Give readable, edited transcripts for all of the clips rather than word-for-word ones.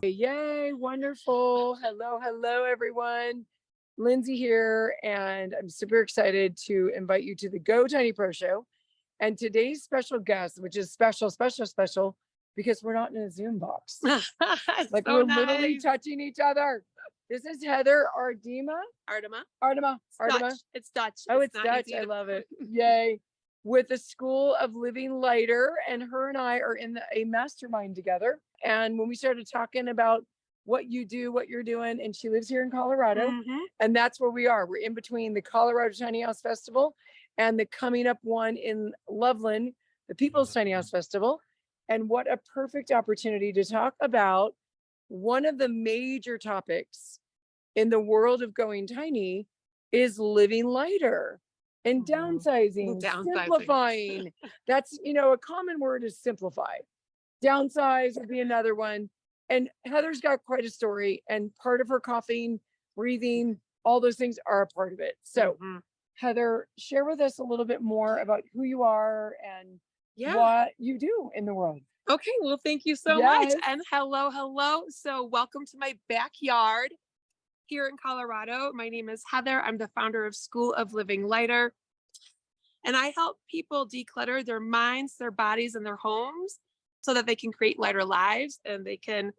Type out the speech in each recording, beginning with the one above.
Yay, wonderful. Hello, everyone. Lindsay here, and I'm super excited to invite you to the Go Tiny Pro Show. And today's special guest, which is special, because we're not in a Zoom box. Like So we're nice. literally touching each other. This is Heather Aardema. Aardema. It's Dutch. Oh, it's Dutch. I love it. Yay. With the School of Living Lighter, and her and I are in a mastermind together. And when we started talking about what you do, what you're doing, and she lives here in Colorado, and that's where we are. We're in between the Colorado Tiny House Festival and the coming up one in Loveland, the People's Tiny House Festival. And what a perfect opportunity to talk about one of the major topics in the world of going tiny is living lighter and downsizing, simplifying. That's, a common word is simplify. Downsize would be another one. And Heather's got quite a story, and part of her coughing, breathing, all those things are a part of it. So Heather, share with us a little bit more about who you are and what you do in the world. Okay, well, thank you so much. And hello. So welcome to my backyard here in Colorado. My name is Heather. I'm the founder of School of Living Lighter. And I help people declutter their minds, their bodies, and their homes so that they can create lighter lives, and they can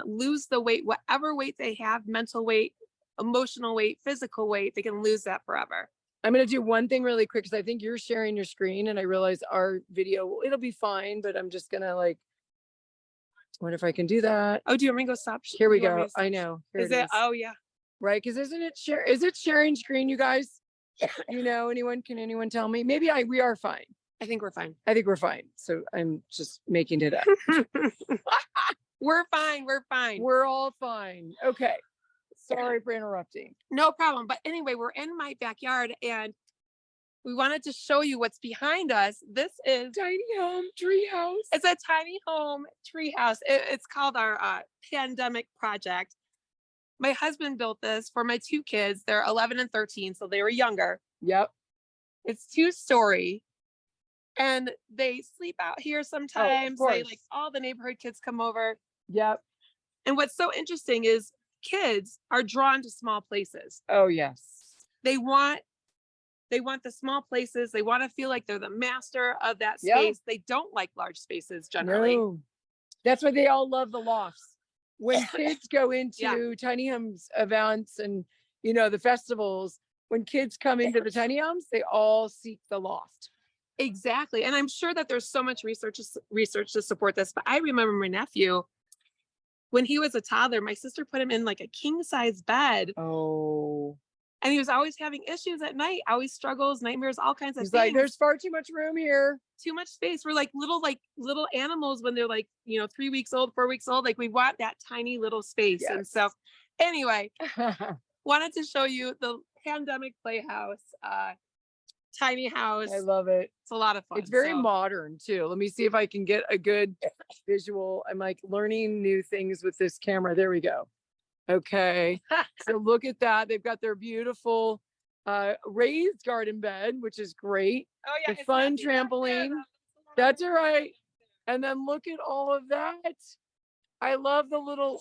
lose the weight, whatever weight they have, mental weight, emotional weight, physical weight, they can lose that forever. I'm going to do one thing really quick because I think you're sharing your screen, and I realize our video, it'll be fine, but I'm just going to wonder if I can do that. Oh, do you want me to go stop? Here we go. I know. Here is it? Oh, yeah. Right. Because is it sharing screen, you guys? Can anyone tell me? Maybe we are fine. I think we're fine. So I'm just making it up. We're fine. We're all fine. Okay. Sorry for interrupting. No problem. But anyway, we're in my backyard, and we wanted to show you what's behind us. This is tiny home tree house. It's a tiny home tree house. It's called our pandemic project. My husband built this for my two kids. They're 11 and 13, so they were younger. Yep. It's 2-story. And they sleep out here sometimes. All the neighborhood kids come over. Yep. And what's so interesting is kids are drawn to small places. Oh, yes. They want the small places. They want to feel like they're the master of that space. They don't like large spaces generally. No. That's why they all love the lofts. When kids go into tiny homes events and, the festivals, when kids come into the tiny homes, they all seek the loft. Exactly. And I'm sure that there's so much research to support this. But I remember my nephew, when he was a toddler, my sister put him in like a king size bed. Oh. And he was always having issues at night, always struggles, nightmares, all kinds of things. He's like, there's far too much room here. Too much space. We're like little animals when they're 3 weeks old, 4 weeks old. Like we want that tiny little space. Yes. And so anyway, wanted to show you the pandemic playhouse, tiny house. I love it. It's a lot of fun. It's very modern too. Let me see if I can get a good visual. I'm learning new things with this camera. There we go. Okay. So look at that. They've got their beautiful raised garden bed, which is great. Oh yeah. The fun trampoline. That's all right. And then look at all of that. I love the little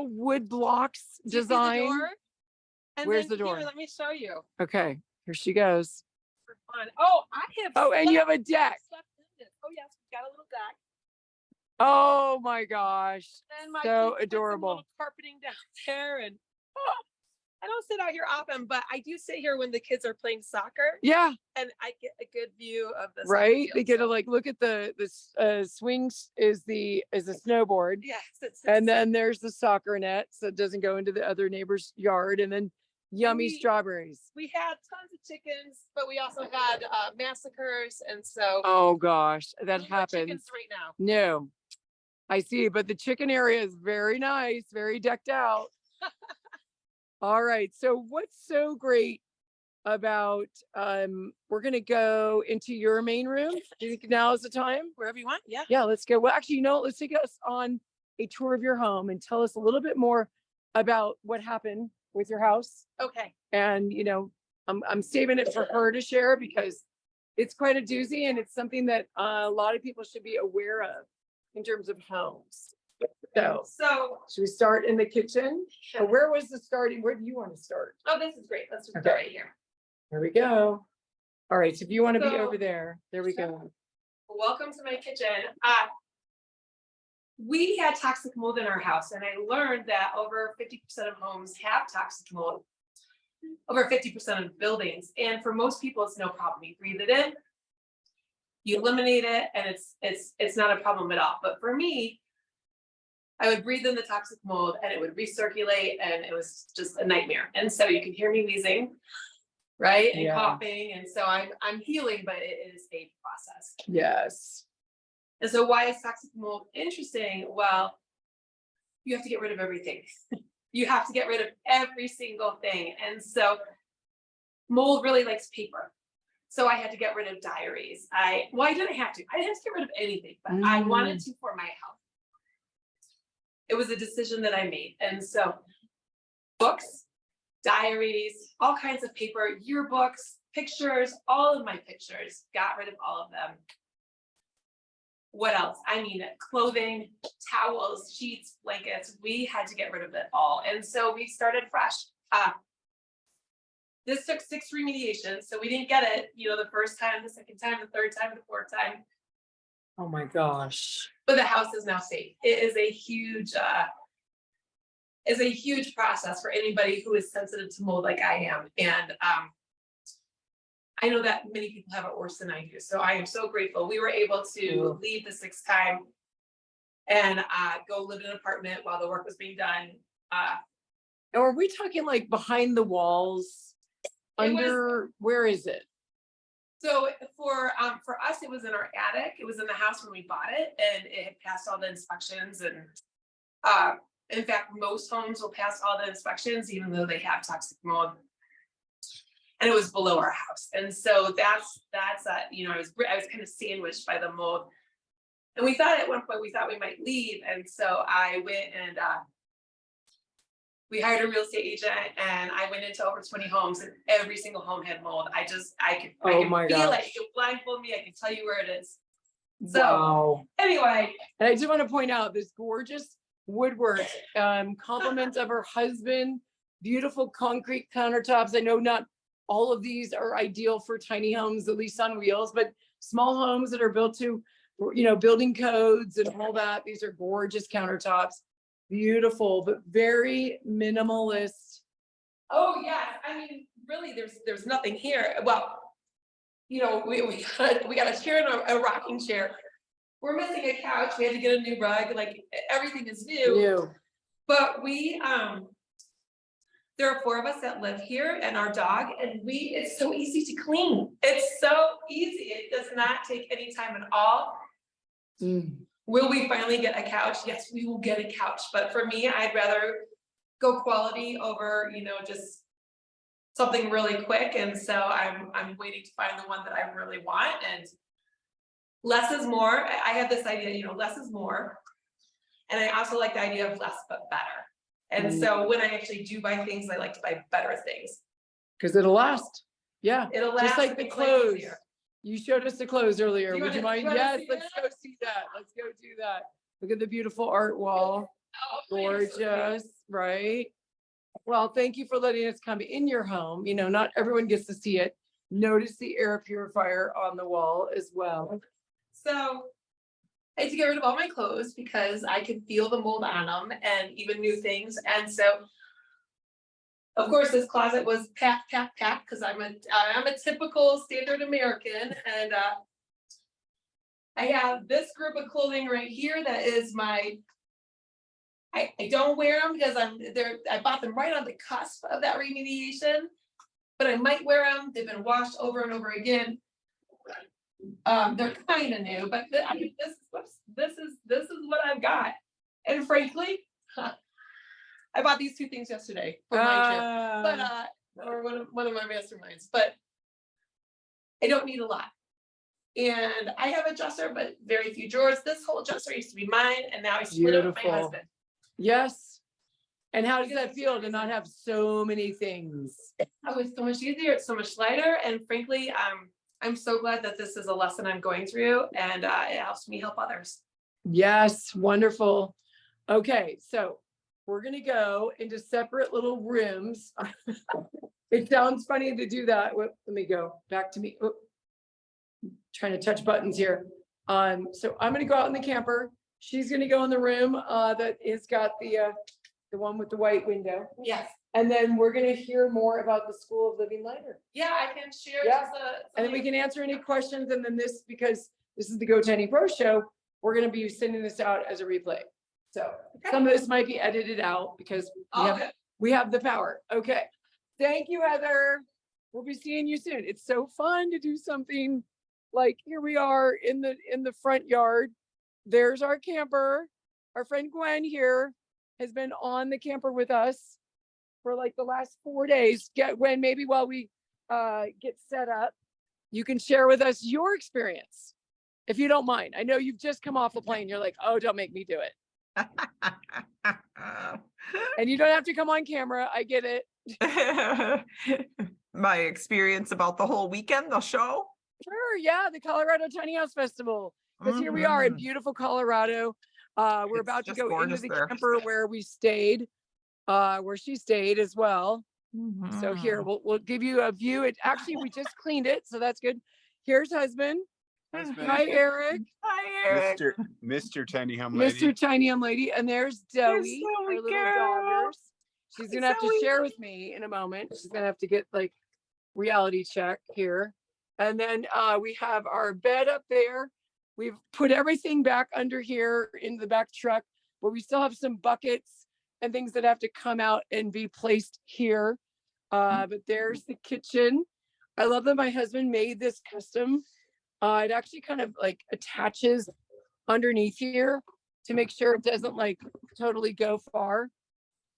wood blocks design. Where's the door? Here, let me show you. Okay. Here she goes. For fun. Oh, and you have a deck. Oh yes, we got a little deck. Oh my gosh. And so adorable. Little carpeting down there, and I don't sit out here often, but I do sit here when the kids are playing soccer. Yeah. And I get a good view of the right. Field, they get to look at the swings is the snowboard. Yes. And then there's the soccer net, so it doesn't go into the other neighbor's yard, and then yummy strawberries. We had tons of chickens, but we also had massacres, and so oh gosh, that happens right now. No, I see, but the chicken area is very nice, very decked out. All right, so what's so great about we're gonna go into your main room? Do you think now is the time? Wherever you want. Yeah, let's go. Well, actually, let's take us on a tour of your home and tell us a little bit more about what happened with your house. Okay. And I'm saving it for her to share because it's quite a doozy, and it's something that a lot of people should be aware of. in terms of homes. So So, should we start in the kitchen? Or where was the starting? Where do you want to start? oh, this is great. Let's just Okay. start right here. There we go. All right, so if you want to be So- over there, there we go. Welcome to my kitchen. We had toxic mold in our house, and I learned that over 50% of homes have toxic mold. Over 50% of buildings, and for most people, it's no problem. You breathe it in, you eliminate it, and it's not a problem at all. But for me, I would breathe in the toxic mold, and it would recirculate, and it was just a nightmare. And so you can hear me wheezing, right, and Yeah. coughing, and so I'm healing, but it is a process. Yes. And so why is toxic mold interesting? Well, you have to get rid of everything. You have to get rid of every single thing. And so mold really likes paper. So I had to get rid of diaries. I didn't have to. I didn't have to get rid of anything, but I wanted to for my health. It was a decision that I made. And so books, diaries, all kinds of paper, yearbooks, pictures, all of my pictures, got rid of all of them. What else? I mean, clothing, towels, sheets, blankets, we had to get rid of it all. And so we started fresh. This took 6 remediations. So we didn't get it, the first time, the second time, the third time, the fourth time. Oh my gosh. But the house is now safe. It is a huge process for anybody who is sensitive to mold like I am. And I know that many people have it worse than I do. So I am so grateful. We were able to leave the 6th time and go live in an apartment while the work was being done. And are we talking like behind the walls? Where is it? So for us, it was in our attic. It was in the house when we bought it, and it had passed all the inspections. And in fact, most homes will pass all the inspections, even though they have toxic mold. And it was below our house, and so that's I was kind of sandwiched by the mold. And we thought at one point we might leave, and so I went and we hired a real estate agent, and I went into over 20 homes, and every single home had mold. I could feel it. You could blindfold me. I can tell you where it is. So wow. Anyway, and I do want to point out this gorgeous woodwork, compliments of her husband, beautiful concrete countertops. I know not all of these are ideal for tiny homes, at least on wheels, but small homes that are built to, building codes and all that. These are gorgeous countertops, beautiful, but very minimalist. Oh yeah, I mean, really, there's nothing here. Well, we got a chair and a rocking chair. We're missing a couch. We had to get a new rug. Like everything is new. But there are 4 of us that live here and our dog, and it's so easy to clean. It's so easy. It does not take any time at all. Will we finally get a couch? Yes, we will get a couch. But for me, I'd rather go quality over, just something really quick. And so I'm waiting to find the one that I really want. And less is more. I have this idea, less is more. And I also like the idea of less but better. And so when I actually do buy things, I like to buy better things. Because it'll last. Yeah. It'll last. Just like the clothes. You showed us the clothes earlier. Would you mind? Yes, let's go see that. Let's go do that. Look at the beautiful art wall. Oh, gorgeous, right? Well, thank you for letting us come in your home. Not everyone gets to see it. Notice the air purifier on the wall as well. So I had to get rid of all my clothes because I could feel the mold on them, and even new things. And so, of course, this closet was packed because I'm a typical standard American, and I have this group of clothing right here that is my. I don't wear them because I bought them right on the cusp of that remediation, but I might wear them. They've been washed over and over again. They're kind of new, but this is what I've got. And frankly, I bought these 2 things yesterday for my trip, but or one of my masterminds. But I don't need a lot, and I have a dresser, but very few drawers. This whole dresser used to be mine, and now I split it with my husband. Yes. And how does that feel to not have so many things? Oh, it's so much easier. It's so much lighter, and frankly, I'm so glad that this is a lesson I'm going through, and it helps me help others. Yes, wonderful. Okay, so we're gonna go into separate little rooms. It sounds funny to do that. Let me go back to me. Trying to touch buttons here. So I'm gonna go out in the camper. She's gonna go in the room that has got the one with the white window. Yes. And then we're gonna hear more about the School of Living later. Yeah, I can share. Yeah. And then we can answer any questions. And then because this is the Go TiNY Pro Show, we're gonna be sending this out as a replay. So some of this might be edited out because we have the power. Okay. Thank you, Heather. We'll be seeing you soon. It's so fun to do something like here we are in the front yard. There's our camper. Our friend Gwen here has been on the camper with us for like the last 4 days. Gwen, maybe while we get set up, you can share with us your experience, if you don't mind. I know you've just come off a plane. You're like, oh, don't make me do it. And you don't have to come on camera. I get it. My experience about the whole weekend, the show. Sure, yeah, the Colorado Tiny House Festival. Because here we are in beautiful Colorado. We're about to go into the camper where we stayed, where she stayed as well. So here, we'll give you a view. Actually, we just cleaned it, so that's good. Here's husband. Hi, Eric. Hi, Eric. Mr. Tiny Home Lady. Mr. Tiny Home Lady. And there's Zoe, our little daughters. She's gonna have to share with me in a moment. She's gonna have to get like reality check here. And then we have our bed up there. We've put everything back under here in the back truck, but we still have some buckets and things that have to come out and be placed here. But there's the kitchen. I love that my husband made this custom. It actually kind of like attaches underneath here to make sure it doesn't like totally go far.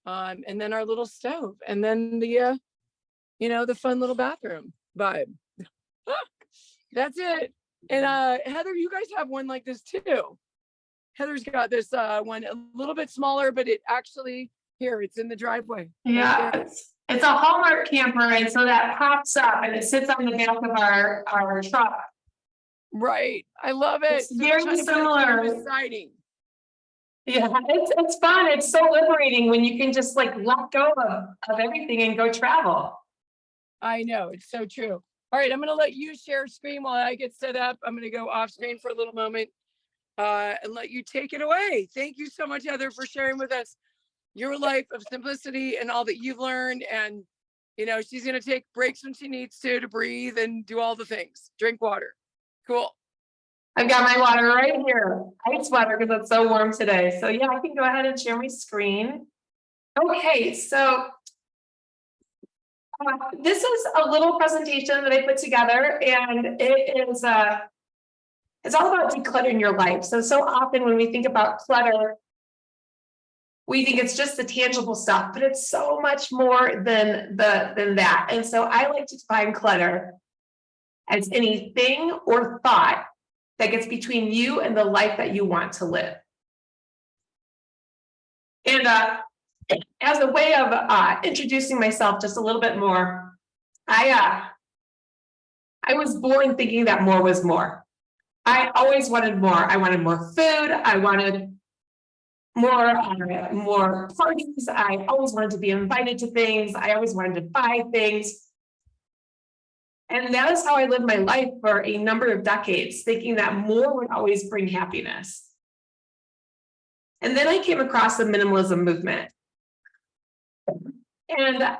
And then our little stove, and then the the fun little bathroom vibe. That's it. And Heather, you guys have one like this too. Heather's got this one a little bit smaller, but it actually it's in the driveway. Yeah, Right, it's a Hallmark camper, and so that pops up and it sits on the back of our truck. right. I love it. It's very similar. Exciting. Yeah, it's fun. It's so liberating when you can just like let go of everything and go travel. I know, it's so true. All right, I'm going to let you share screen while I get set up. I'm going to go off screen for a little moment and let you take it away. Thank you so much, Heather, for sharing with us your life of simplicity and all that you've learned. And, she's going to take breaks when she needs to breathe and do all the things. Drink water. Cool. I've got my water right here, ice water, because it's so warm today. So yeah, I can go ahead and share my screen. Okay, so this is a little presentation that I put together, and it is it's all about decluttering your life. So often when we think about clutter, we think it's just the tangible stuff, but it's so much more than that. And so I like to define clutter as anything or thought that gets between you and the life that you want to live. And as a way of introducing myself just a little bit more, I was born thinking that more was more. I always wanted more. I wanted more food. I wanted more parties. I always wanted to be invited to things. I always wanted to buy things. And that is how I lived my life for a number of decades, thinking that more would always bring happiness. And then I came across the minimalism movement. And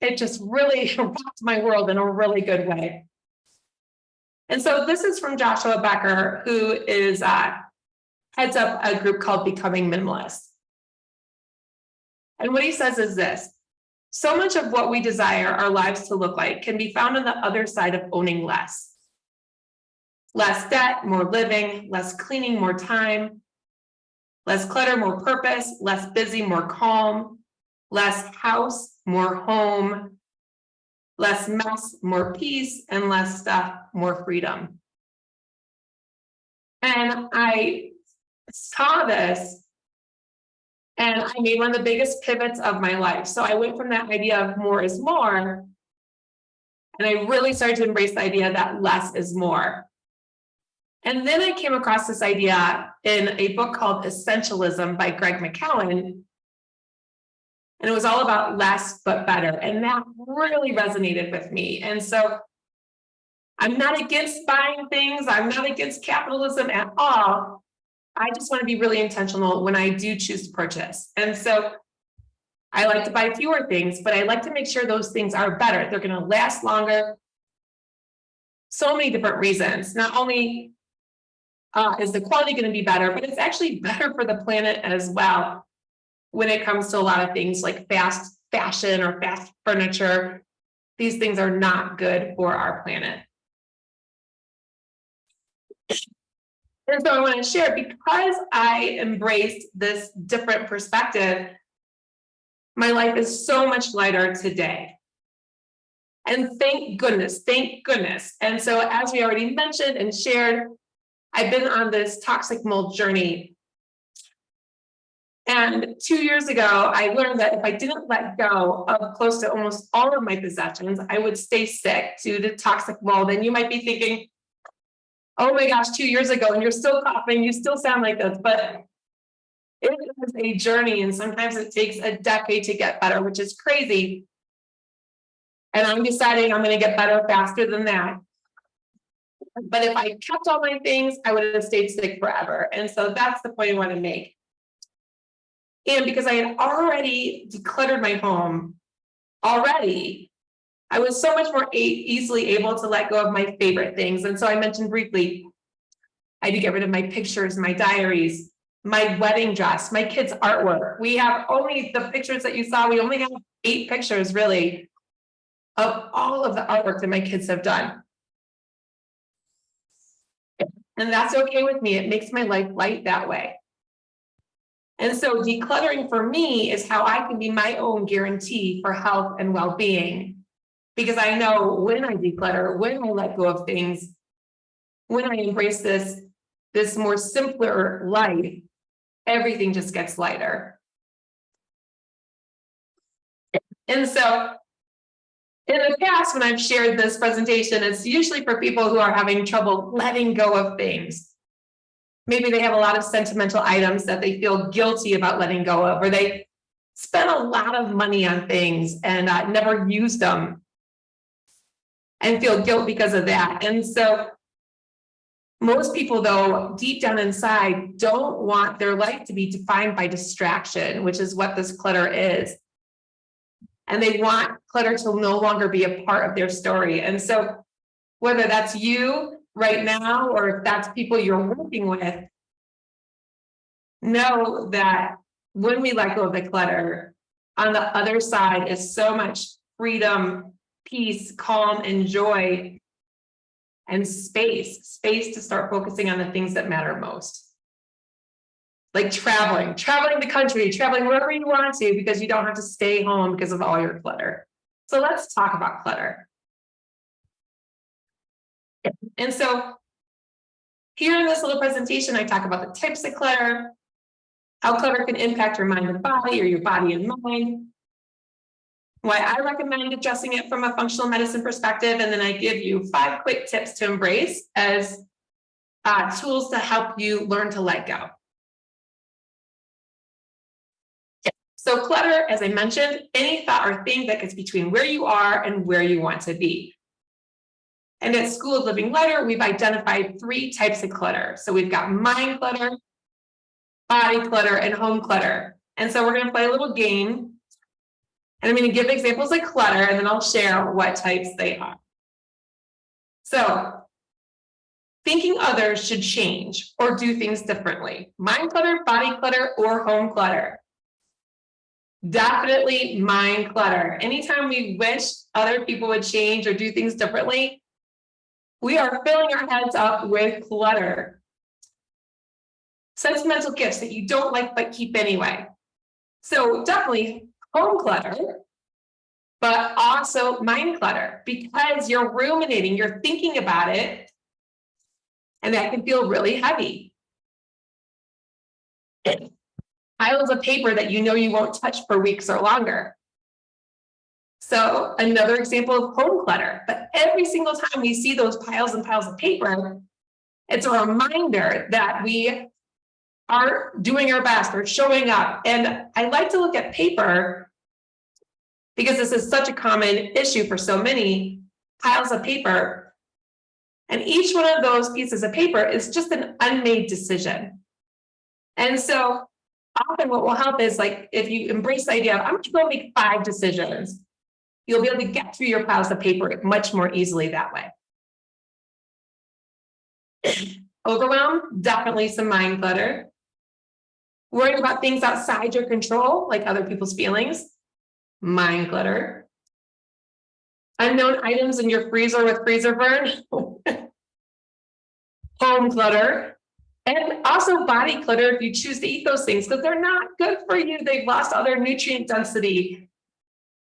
it just really rocked my world in a really good way. And so this is from Joshua Becker, who is heads up a group called Becoming Minimalist. And what he says is this: so much of what we desire our lives to look like can be found on the other side of owning less. Less debt, more living, less cleaning, more time, less clutter, more purpose, less busy, more calm, less house, more home, less mess, more peace, and less stuff, more freedom. And I saw this and I made one of the biggest pivots of my life. So I went from that idea of more is more, and I really started to embrace the idea that less is more. And then I came across this idea in a book called Essentialism by Greg McKeown. And it was all about less but better. And that really resonated with me. And so I'm not against buying things. I'm not against capitalism at all. I just want to be really intentional when I do choose to purchase. And so I like to buy fewer things, but I like to make sure those things are better. They're going to last longer. So many different reasons. Not only is the quality going to be better, but it's actually better for the planet as well. When it comes to a lot of things like fast fashion or fast furniture, these things are not good for our planet. And so I want to share, because I embraced this different perspective, my life is so much lighter today. And thank goodness, thank goodness. And so as we already mentioned and shared, I've been on this toxic mold journey. And 2 years ago, I learned that if I didn't let go of close to almost all of my possessions, I would stay sick due to toxic mold. And you might be thinking, oh my gosh, 2 years ago, and you're still coughing, you still sound like this, but it is a journey, and sometimes it takes a decade to get better, which is crazy. And I'm deciding I'm going to get better faster than that. But if I kept all my things, I would have stayed sick forever. And so that's the point I want to make. And because I had already decluttered my home already, I was so much more easily able to let go of my favorite things. And so I mentioned briefly, I had to get rid of my pictures, my diaries, my wedding dress, my kids' artwork. We have only the pictures that you saw. We only have 8 pictures really of all of the artwork that my kids have done. And that's okay with me. It makes my life light that way. And so decluttering for me is how I can be my own guarantee for health and well-being. Because I know when I declutter, when I let go of things, when I embrace this more simpler life, everything just gets lighter. And so in the past, when I've shared this presentation, it's usually for people who are having trouble letting go of things. Maybe they have a lot of sentimental items that they feel guilty about letting go of, or they spent a lot of money on things and never used them and feel guilt because of that. And so most people, though, deep down inside, don't want their life to be defined by distraction, which is what this clutter is. And they want clutter to no longer be a part of their story. And so whether that's you right now, or if that's people you're working with, know that when we let go of the clutter, on the other side is so much freedom, peace, calm, and joy, and space to start focusing on the things that matter most. Like traveling the country, traveling wherever you want to, because you don't have to stay home because of all your clutter. So let's talk about clutter. And so here in this little presentation, I talk about the types of clutter, how clutter can impact your mind and body, or your body and mind, why I recommend addressing it from a functional medicine perspective, and then I give you 5 quick tips to embrace as tools to help you learn to let go. So clutter, as I mentioned, any thought or thing that gets between where you are and where you want to be. And at School of Living Lighter, we've identified 3 types of clutter. So we've got mind clutter, body clutter, and home clutter. And so we're going to play a little game. And I'm going to give examples of clutter, and then I'll share what types they are. So thinking others should change or do things differently. Mind clutter, body clutter, or home clutter. Definitely mind clutter. Anytime we wish other people would change or do things differently, we are filling our heads up with clutter. Sentimental gifts that you don't like but keep anyway. So definitely home clutter, but also mind clutter, because you're ruminating, you're thinking about it, and that can feel really heavy. Piles of paper that you know you won't touch for weeks or longer. So another example of home clutter, but every single time we see those piles and piles of paper, It's a reminder that we are doing our best, we're showing up. And I like to look at paper because this is such a common issue for so many piles of paper. And each one of those pieces of paper is just an unmade decision. And so often what will help is like, if you embrace the idea of, I'm going to go make 5 decisions, you'll be able to get through your piles of paper much more easily that way. Overwhelm, definitely some mind clutter. Worrying about things outside your control, like other people's feelings, mind clutter. Unknown items in your freezer with freezer burn, home clutter, and also body clutter if you choose to eat those things because they're not good for you. They've lost all their nutrient density.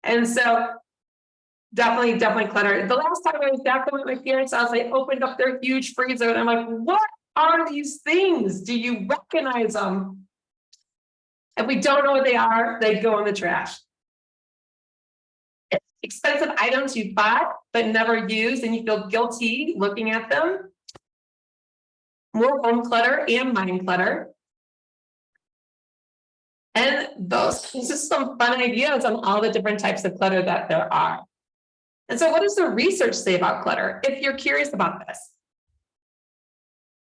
And so definitely clutter. The last time I was back home at my parents' house, I opened up their huge freezer and I'm like, what are these things? Do you recognize them? If we don't know what they are, they go in the trash. Expensive items you bought but never used and you feel guilty looking at them. More home clutter and mind clutter. And those are just some fun ideas on all the different types of clutter that there are. And so what does the research say about clutter? If you're curious about this,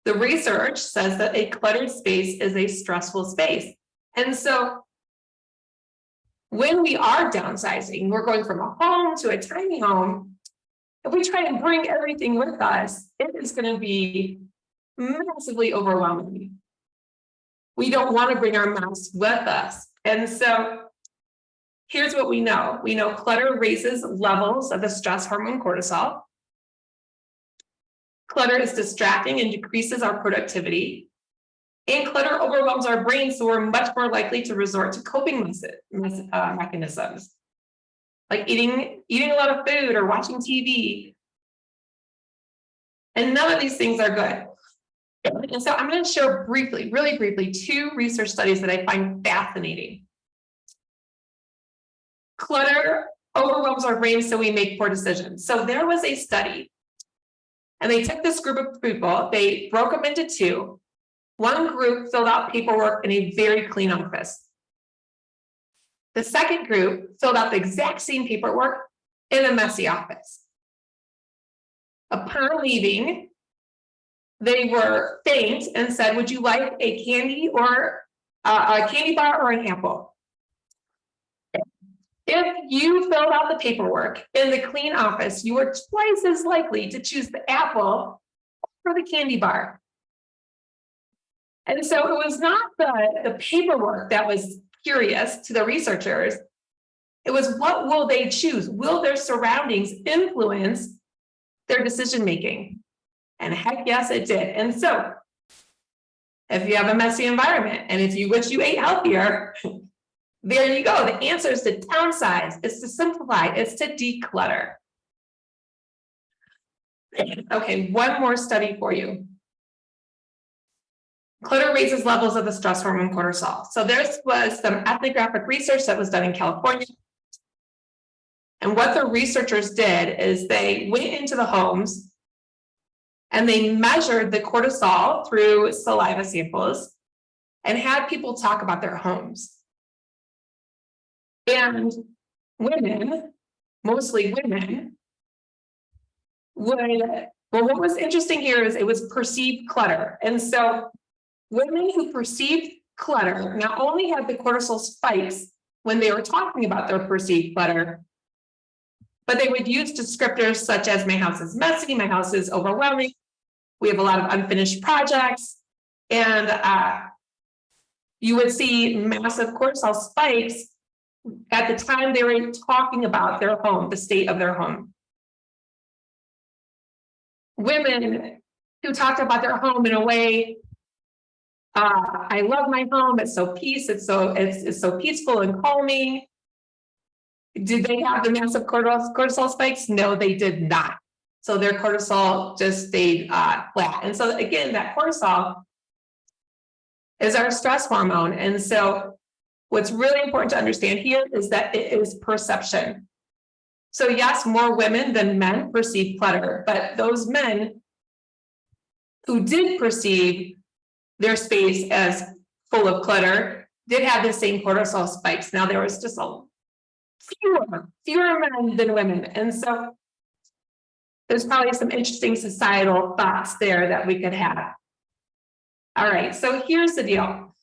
the research says that a cluttered space is a stressful space. And so when we are downsizing, we're going from a home to a tiny home. If we try and bring everything with us, it is going to be massively overwhelming. We don't want to bring our mess with us. And so here's what we know. We know clutter raises levels of the stress hormone cortisol. Clutter is distracting and decreases our productivity. And clutter overwhelms our brain, so we're much more likely to resort to coping mechanisms, like eating a lot of food or watching TV. And none of these things are good. And so I'm going to share briefly, really briefly, 2 research studies that I find fascinating. Clutter overwhelms our brains, so we make poor decisions. So there was a study, and they took this group of people, they broke them into 2. One group filled out paperwork in a very clean office. The second group filled out the exact same paperwork in a messy office. Upon leaving, they were thanked and said, would you like a candy or a candy bar or an apple? If you filled out the paperwork in the clean office, you were twice as likely to choose the apple or the candy bar. And so it was not the paperwork that was curious to the researchers. It was, what will they choose? Will their surroundings influence their decision making? And heck yes, it did. And so if you have a messy environment and if you wish you ate healthier, there you go. The answer is to downsize, it's to simplify, it's to declutter. Okay, one more study for you. Clutter raises levels of the stress hormone cortisol. So there was some ethnographic research that was done in California. And what the researchers did is they went into the homes and they measured the cortisol through saliva samples and had people talk about their homes. And women, mostly women, well, what was interesting here is it was perceived clutter. And so women who perceived clutter not only had the cortisol spikes when they were talking about their perceived clutter, but they would use descriptors such as my house is messy, my house is overwhelming, we have a lot of unfinished projects, and you would see massive cortisol spikes at the time they were talking about their home, the state of their home. Women who talked about their home in a way, I love my home, it's so peaceful and calming. Did they have the massive cortisol spikes? No, they did not. So their cortisol just stayed flat. And so again, that cortisol is our stress hormone. And so what's really important to understand here is that it is perception. So yes, more women than men perceive clutter, but those men who did perceive their space as full of clutter did have the same cortisol spikes. Now there was just fewer men than women. And so there's probably some interesting societal thoughts there that we could have. All right, so here's the deal.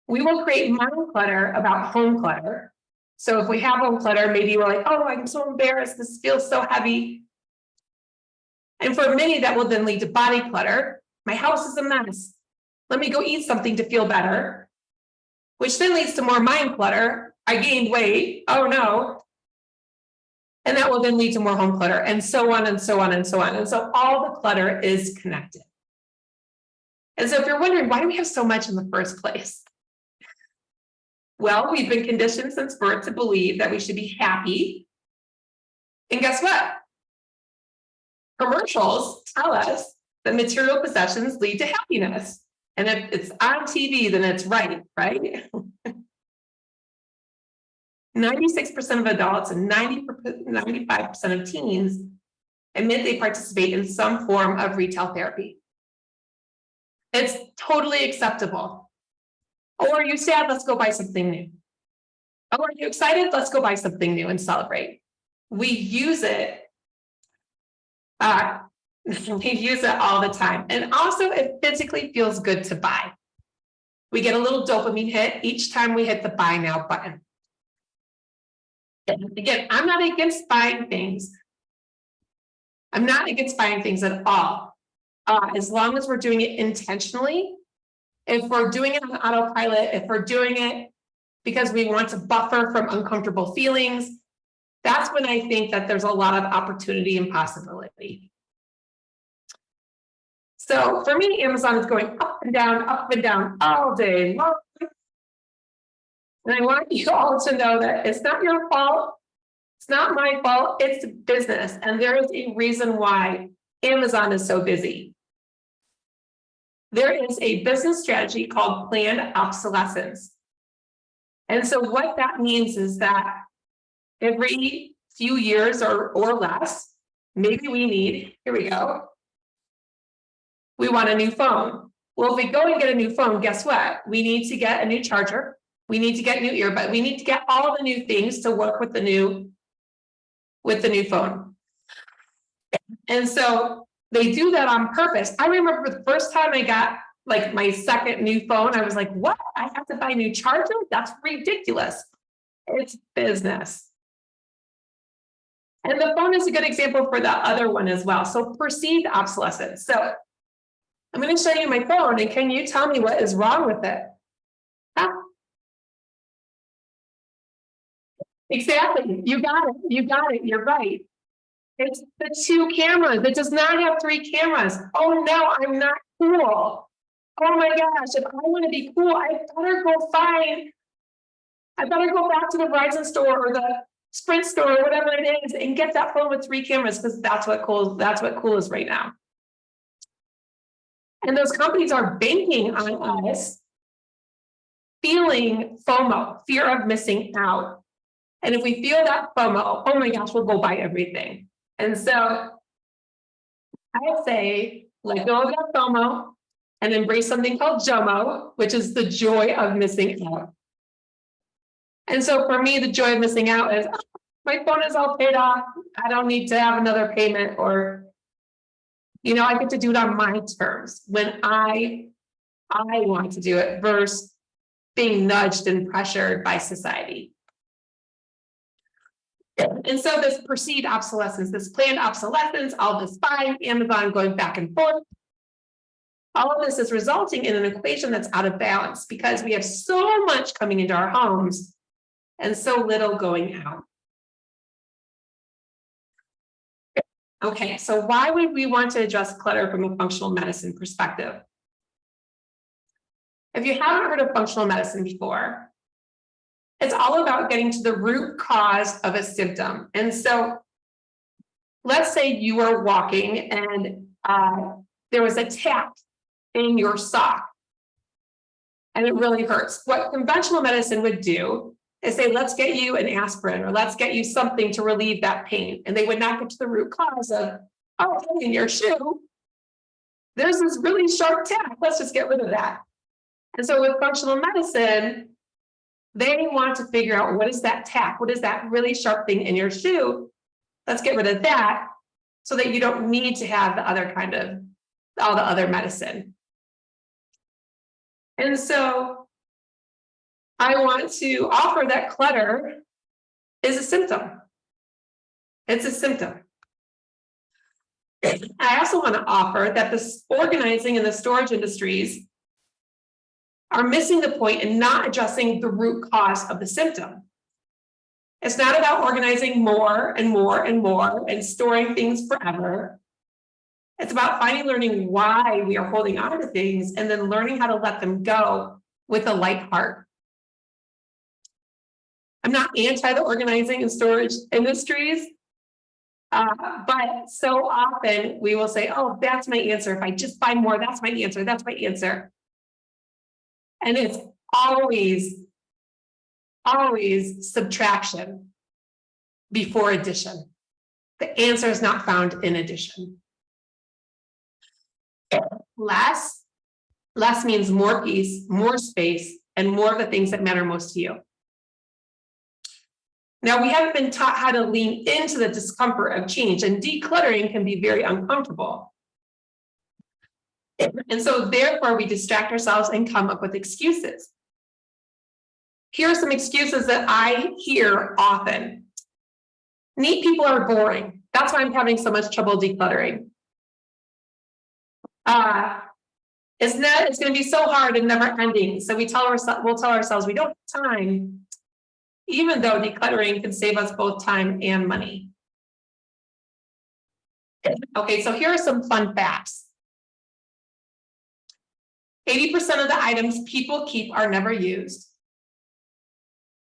We will create mind clutter about home clutter. So if we have home clutter, maybe we're like, oh, I'm so embarrassed, this feels so heavy. And for many, that will then lead to body clutter. My house is a mess. Let me go eat something to feel better, which then leads to more mind clutter. I gained weight. Oh no. And that will then lead to more home clutter, and so on and so on and so on. And so all the clutter is connected. And so if you're wondering, why do we have so much in the first place? Well, we've been conditioned since birth to believe that we should be happy. And guess what? Commercials tell us that material possessions lead to happiness. And if it's on TV, then it's right? 96% of adults and 95% of teens admit they participate in some form of retail therapy. It's totally acceptable. Oh, are you sad? Let's go buy something new. Oh, are you excited? Let's go buy something new and celebrate. We use it. We use it all the time. And also it physically feels good to buy. We get a little dopamine hit each time we hit the buy now button. And again, I'm not against buying things. I'm not against buying things at all. As long as we're doing it intentionally. If we're doing it on autopilot, if we're doing it because we want to buffer from uncomfortable feelings, that's when I think that there's a lot of opportunity and possibility. So for me, Amazon is going up and down all day long. And I want you all to know that it's not your fault. It's not my fault. It's business. And there is a reason why Amazon is so busy. There is a business strategy called planned obsolescence. And so what that means is that every few years or less, maybe we need, here we go, we want a new phone. Well, if we go and get a new phone, guess what? We need to get a new charger. We need to get new earbud. We need to get all the new things to work with the new phone. And so they do that on purpose. I remember the first time I got like my second new phone, I was like, what? I have to buy a new charger? That's ridiculous. It's business. And the phone is a good example for the other one as well. So perceived obsolescence. So I'm going to show you my phone, and can you tell me what is wrong with it? Huh? Exactly. You got it. You got it. You're right. It's the 2 cameras. It does not have 3 cameras. Oh no, I'm not cool. Oh my gosh, if I want to be cool, I better go back to the Verizon store or the Sprint store or whatever it is and get that phone with 3 cameras, because that's what cool is right now. And those companies are banking on us feeling FOMO, fear of missing out. And if we feel that FOMO, oh my gosh, we'll go buy everything. And so I would say, let go of that FOMO and embrace something called JOMO, which is the joy of missing out. And so for me, the joy of missing out is, oh, my phone is all paid off. I don't need to have another payment, or, you know, I get to do it on my terms when I want to do it versus being nudged and pressured by society. And so this perceived obsolescence, this planned obsolescence, all this buying, Amazon going back and forth, all of this is resulting in an equation that's out of balance because we have so much coming into our homes and so little going out. Okay, so why would we want to address clutter from a functional medicine perspective? If you haven't heard of functional medicine before, it's all about getting to the root cause of a symptom. And so let's say you were walking and there was a tap in your sock and it really hurts. What conventional medicine would do is say, let's get you an aspirin or let's get you something to relieve that pain. And they would not get to the root cause of, oh, in your shoe, there's this really sharp tack. Let's just get rid of that. And so with functional medicine, they want to figure out what is that tack? What is that really sharp thing in your shoe? Let's get rid of that so that you don't need to have the other kind of, all the other medicine. And so I want to offer that clutter is a symptom. It's a symptom. I also want to offer that the organizing and the storage industries are missing the point and not addressing the root cause of the symptom. It's not about organizing more and more and more and storing things forever. It's about finally learning why we are holding on to things and then learning how to let them go with a light heart. I'm not anti the organizing and storage industries, but so often we will say, oh, that's my answer. If I just buy more, that's my answer. That's my answer. And it's always subtraction before addition. The answer is not found in addition. Less means more peace, more space, and more of the things that matter most to you. Now, we haven't been taught how to lean into the discomfort of change, and decluttering can be very uncomfortable. And so therefore, we distract ourselves and come up with excuses. Here are some excuses that I hear often. Neat people are boring. That's why I'm having so much trouble decluttering. It's going to be so hard and never ending. So we'll tell ourselves we don't have time, even though decluttering can save us both time and money. Okay, so here are some fun facts. 80% of the items people keep are never used.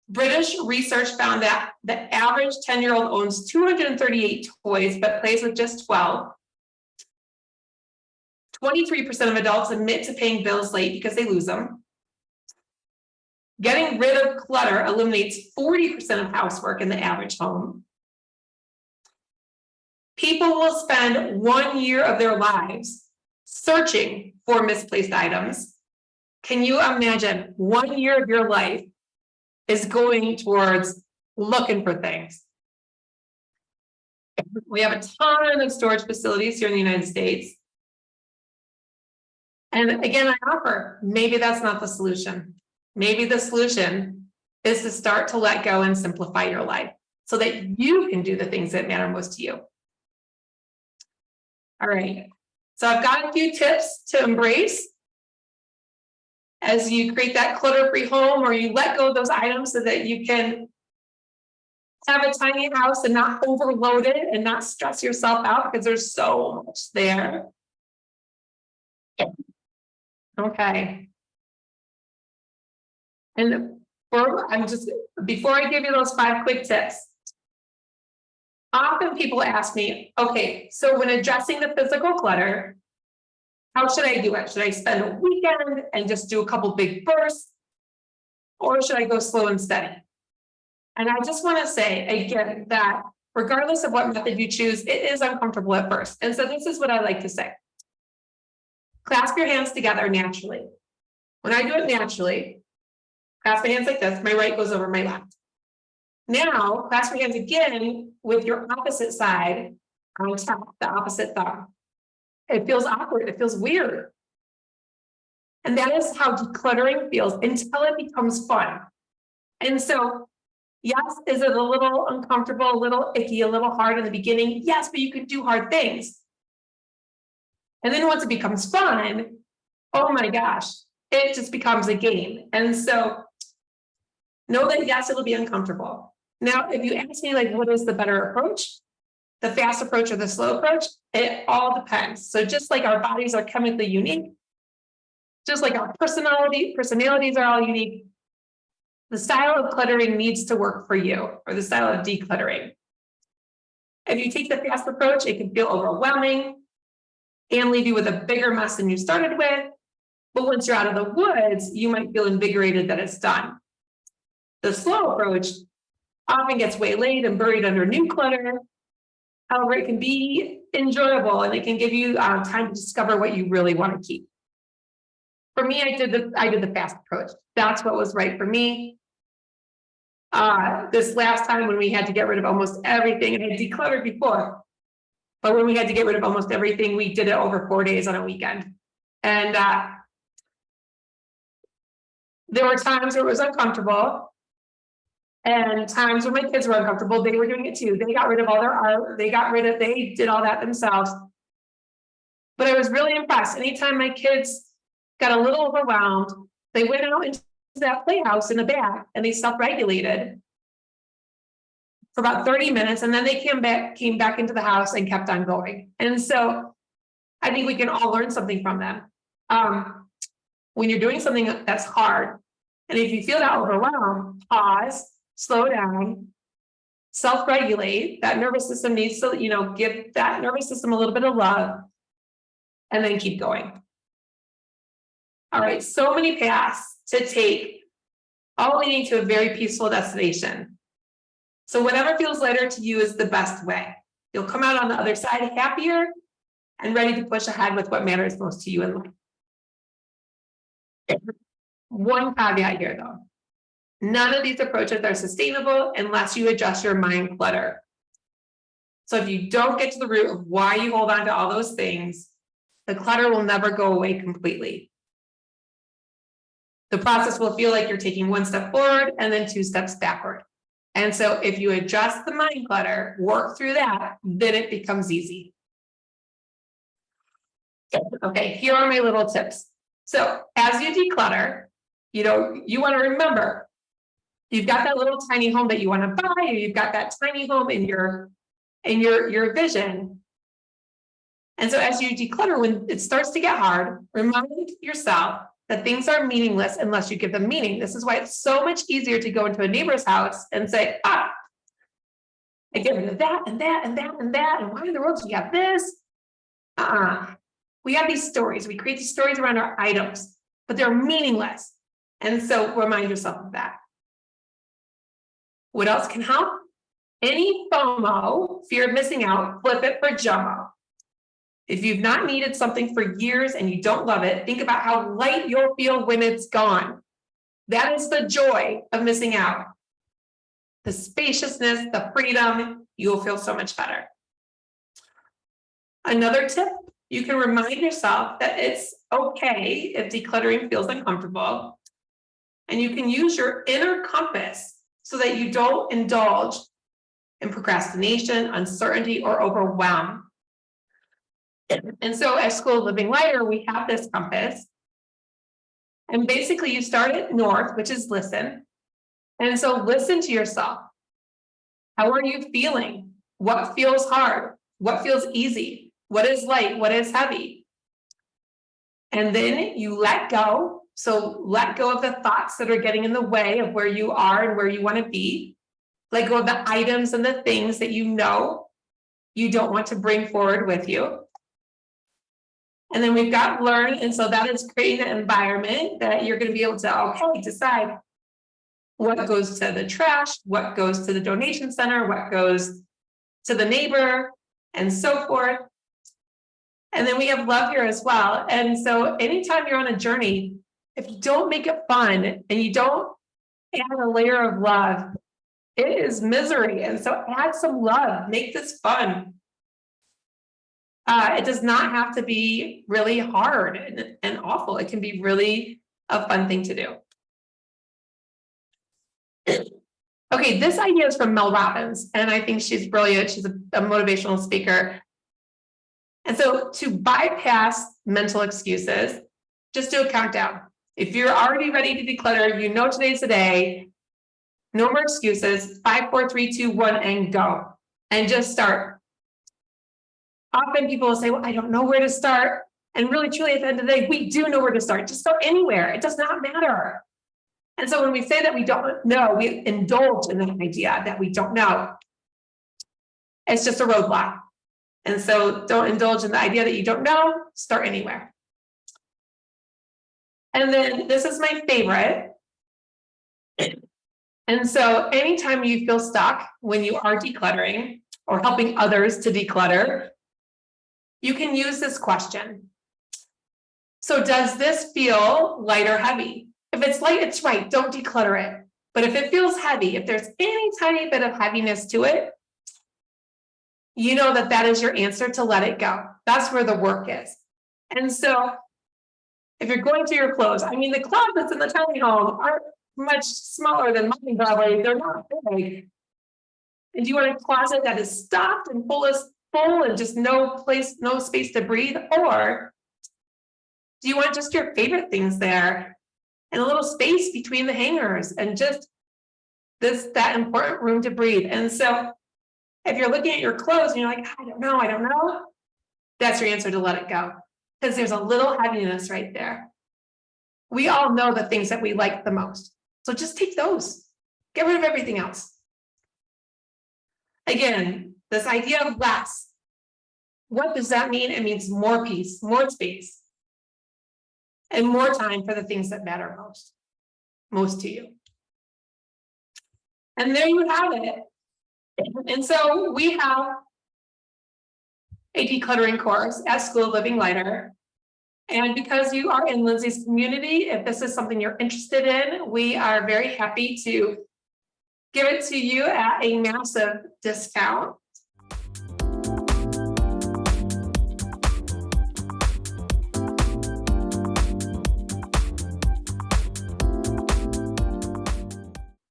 British research found that the average 10-year-old owns 238 toys, but plays with just 12. 23% of adults admit to paying bills late because they lose them. Getting rid of clutter eliminates 40% of housework in the average home. People will spend 1 year of their lives searching for misplaced items. Can you imagine 1 year of your life is going towards looking for things? We have a ton of storage facilities here in the United States. And again, I offer, maybe that's not the solution. Maybe the solution is to start to let go and simplify your life so that you can do the things that matter most to you. All right, so I've got a few tips to embrace as you create that clutter-free home, or you let go of those items so that you can have a tiny house and not overload it and not stress yourself out because there's so much there. Okay. And before I give you those 5 quick tips, often people ask me, okay, so when addressing the physical clutter, how should I do it? Should I spend a weekend and just do a couple big bursts? Or should I go slow and steady? And I just want to say again that regardless of what method you choose, it is uncomfortable at first. And so this is what I like to say. Clasp your hands together naturally. When I do it naturally, clasp my hands like this, my right goes over my left. Now, clasp your hands again with your opposite side on top, the opposite thumb. It feels awkward, it feels weird. And that is how decluttering feels until it becomes fun. And so, yes, is it a little uncomfortable, a little icky, a little hard in the beginning? Yes, but you can do hard things. And then once it becomes fun, oh my gosh, it just becomes a game. And so know that yes, it'll be uncomfortable. Now, if you ask me like, what is the better approach? The fast approach or the slow approach? It all depends. So just like our bodies are chemically unique, just like our personalities are all unique, the style of cluttering needs to work for you, or the style of decluttering. If you take the fast approach, it can feel overwhelming and leave you with a bigger mess than you started with. But once you're out of the woods, you might feel invigorated that it's done. The slow approach often gets waylaid and buried under new clutter. However, it can be enjoyable and it can give you time to discover what you really want to keep. For me, I did the fast approach. That's what was right for me. This last time when we had to get rid of almost everything, and I decluttered before, but when we had to get rid of almost everything, we did it over 4 days on a weekend. And there were times where it was uncomfortable and times when my kids were uncomfortable. They were doing it too. They got rid of all their art. They did all that themselves. But I was really impressed. Anytime my kids got a little overwhelmed, they went out into that playhouse in the back and they self-regulated for about 30 minutes. And then they came back into the house and kept on going. And so I think we can all learn something from them. When you're doing something that's hard, and if you feel that overwhelm, pause, slow down, self-regulate. That nervous system needs to, give that nervous system a little bit of love, and then keep going. All right, so many paths to take, all leading to a very peaceful destination. So whatever feels lighter to you is the best way. You'll come out on the other side happier and ready to push ahead with what matters most to you in life. One caveat here though. None of these approaches are sustainable unless you adjust your mind clutter. So if you don't get to the root of why you hold on to all those things, the clutter will never go away completely. The process will feel like you're taking one step forward and then 2 steps backward. And so if you adjust the mind clutter, work through that, then it becomes easy. Okay, here are my little tips. So as you declutter, you want to remember, you've got that little tiny home that you want to buy, or you've got that tiny home in your vision. And so as you declutter, when it starts to get hard, remind yourself that things are meaningless unless you give them meaning. This is why it's so much easier to go into a neighbor's house and say, I get rid of that and that and that and that, and why in the world do you have this? We have these stories. We create these stories around our items, but they're meaningless. And so remind yourself of that. What else can help? Any FOMO, fear of missing out, flip it for JOMO. If you've not needed something for years and you don't love it, think about how light you'll feel when it's gone. That is the joy of missing out. The spaciousness, the freedom, you'll feel so much better. Another tip, you can remind yourself that it's okay if decluttering feels uncomfortable. And you can use your inner compass so that you don't indulge in procrastination, uncertainty, or overwhelm. And so at School of Living Lighter, we have this compass. And basically you start at north, which is listen. And so listen to yourself. How are you feeling? What feels hard? What feels easy? What is light? What is heavy? And then you let go. So let go of the thoughts that are getting in the way of where you are and where you want to be. Let go of the items and the things that you don't want to bring forward with you. And then we've got learn. And so that is creating an environment that you're going to be able to, decide what goes to the trash, what goes to the donation center, what goes to the neighbor, and so forth. And then we have love here as well. And so anytime you're on a journey, if you don't make it fun and you don't add a layer of love, it is misery. And so add some love, make this fun. It does not have to be really hard and awful. It can be really a fun thing to do. Okay, this idea is from Mel Robbins, and I think she's brilliant. She's a motivational speaker. And so to bypass mental excuses, just do a countdown. If you're already ready to declutter, today's the day. No more excuses. 5, 4, 3, 2, 1, and go. And just start. Often people will say, well, I don't know where to start. And really, truly, at the end of the day, we do know where to start. Just start anywhere. It does not matter. And so when we say that we don't know, we indulge in the idea that we don't know. It's just a roadblock. And so don't indulge in the idea that you don't know. Start anywhere. And then this is my favorite. And so anytime you feel stuck when you are decluttering, or helping others to declutter, you can use this question. So does this feel light or heavy? If it's light, it's right, don't declutter it. But if it feels heavy, if there's any tiny bit of heaviness to it, you know that that is your answer to let it go. That's where the work is. And so if you're going through your clothes, I mean, the closets in the tiny home are much smaller than mine, probably. They're not big. And do you want a closet that is stocked and full and just no space to breathe? Or do you want just your favorite things there and a little space between the hangers and just that important room to breathe? And so if you're looking at your clothes and you're like, I don't know, that's your answer to let it go. Because there's a little heaviness right there. We all know the things that we like the most. So just take those. Get rid of everything else. Again, this idea of less. What does that mean? It means more peace, more space, and more time for the things that matter most to you. And there you have it. And so we have a decluttering course at School of Living Lighter. And because you are in Lindsay's community, if this is something you're interested in, we are very happy to give it to you at a massive discount.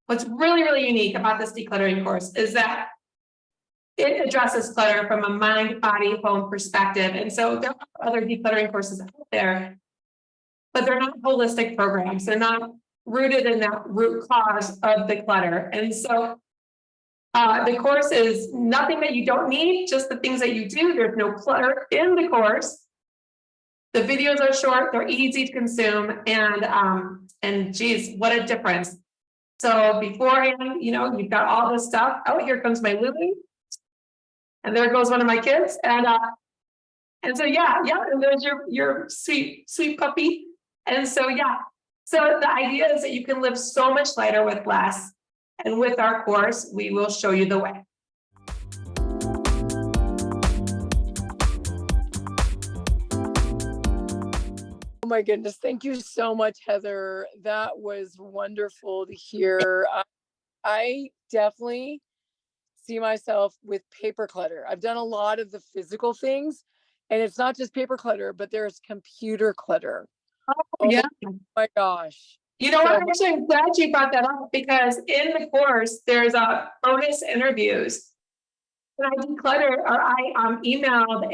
What's really, really unique about this decluttering course is that it addresses clutter from a mind, body, home perspective. And so there are other decluttering courses out there, but they're not holistic programs. They're not rooted in that root cause of the clutter. And so the course is nothing that you don't need, just the things that you do. There's no clutter in the course. The videos are short, they're easy to consume, and geez, what a difference. So beforehand, you've got all this stuff. Oh, here comes my Lily. And there goes one of my kids. And so and there's your sweet puppy. And so so the idea is that you can live so much lighter with less. And with our course, we will show you the way. Oh my goodness. Thank you so much, Heather. That was wonderful to hear. I definitely see myself with paper clutter. I've done a lot of the physical things, and it's not just paper clutter, but there's computer clutter. Oh, yeah. Oh my gosh. You know what? Actually, I'm glad you brought that up, because in the course, there's bonus interviews. And I emailed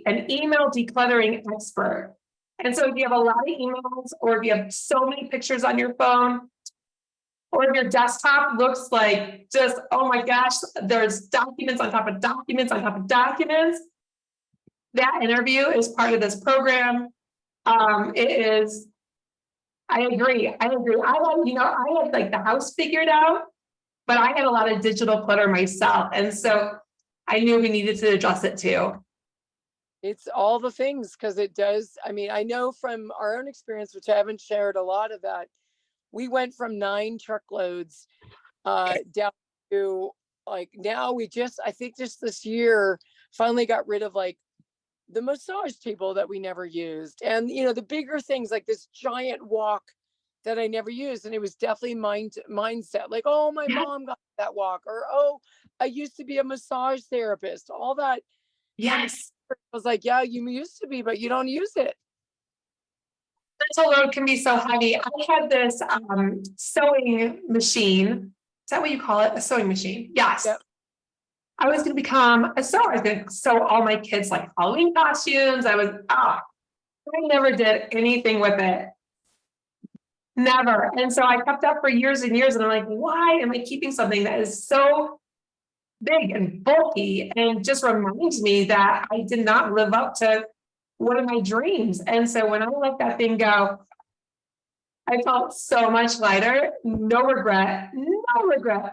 an email decluttering expert. And so if you have a lot of emails, or if you have so many pictures on your phone, or if your desktop looks like just, oh my gosh, there's documents on top of documents on top of documents, that interview is part of this program. I agree. I had like the house figured out, but I had a lot of digital clutter myself. And so I knew we needed to address it too. It's all the things, because it does. I mean, I know from our own experience, which I haven't shared a lot of that, we went from 9 truckloads down to now I think just this year, finally got rid of the massage table that we never used. And, the bigger things like this giant walk that I never used. And it was definitely mindset. Like, oh, my mom got that walk, or, oh, I used to be a massage therapist, all that. Yes. I was like, yeah, you used to be, but you don't use it. Mental load can be so heavy. I had this sewing machine. Is that what you call it? A sewing machine? Yes. Yep. I was going to become a sewer. I was going to sew all my kids Halloween costumes. I never did anything with it. Never. And so I kept up for years and years. And I'm like, why am I keeping something that is so big and bulky and just reminds me that I did not live up to one of my dreams? And so when I let that thing go, I felt so much lighter. No regret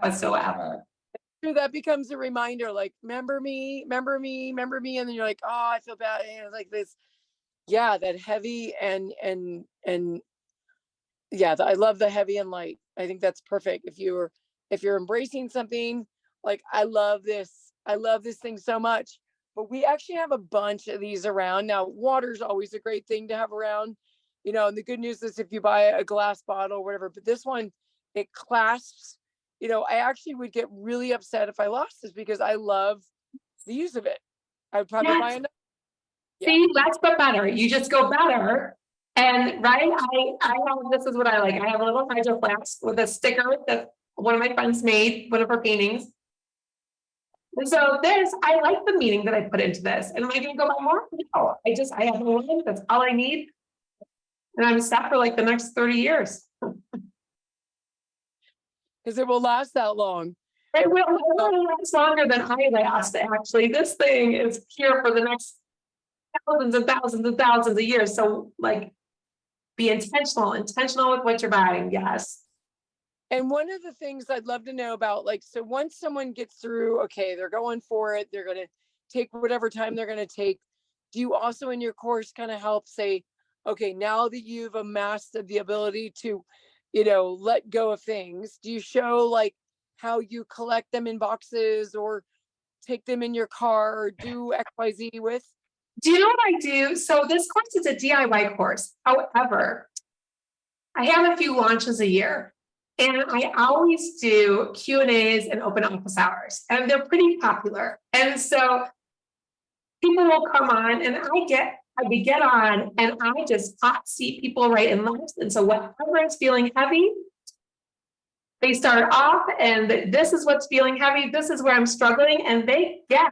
whatsoever. That becomes a reminder, remember me. And then you're like, oh, I feel bad. And it's this, that heavy and I love the heavy and light. I think that's perfect. If you're embracing something, I love this I love this thing so much. But we actually have a bunch of these around. Now, water's always a great thing to have around, you know, and the good news is if you buy a glass bottle or whatever, but this one, it clasps, you know, I actually would get really upset if I lost this because I love the use of it. I would probably buy Yes. another. See, less but better. You just go better. And right, I have, this is what I like. I have a little hydro flask with a sticker that one of my friends made, one of her paintings. And so this, I like the meaning that I put into this. And am I gonna go buy more? No, I have one, that's all I need. And I'm set for like the next 30 years. Because it will last that long. It will last longer than I last, actually. This thing is here for the next thousands and thousands and thousands of years. So like, be intentional with what you're buying, yes. And one of the things I'd love to know about, like, so once someone gets through, okay, they're going for it, they're going to take whatever time they're going to take. Do you also in your course kind of help say, okay, now that you've amassed the ability to, you know, let go of things, do you show like how you collect them in boxes or take them in your car or do XYZ with? Do you know what I do? So this course is a DIY course. However, I have a few launches a year. And I always do Q&As and open office hours, and they're pretty popular. And so people will come on and we get on and I just hot seat people right and left. And so whatever is feeling heavy, they start off and this is what's feeling heavy. This is where I'm struggling. And they get